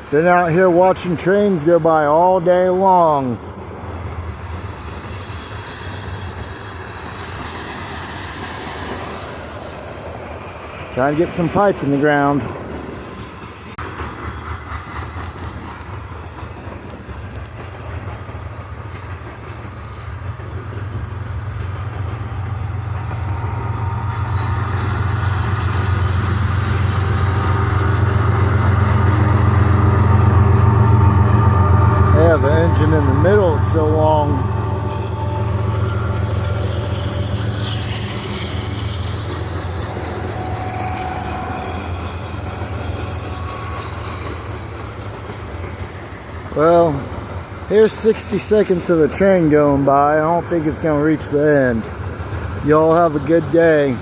Been out here watching trains go by all day long. Trying to get some pipe in the ground. The engine in the middle, it's so long. Well, here's 60 seconds of a train going by. I don't think it's going to reach the end. Y'all have a good day.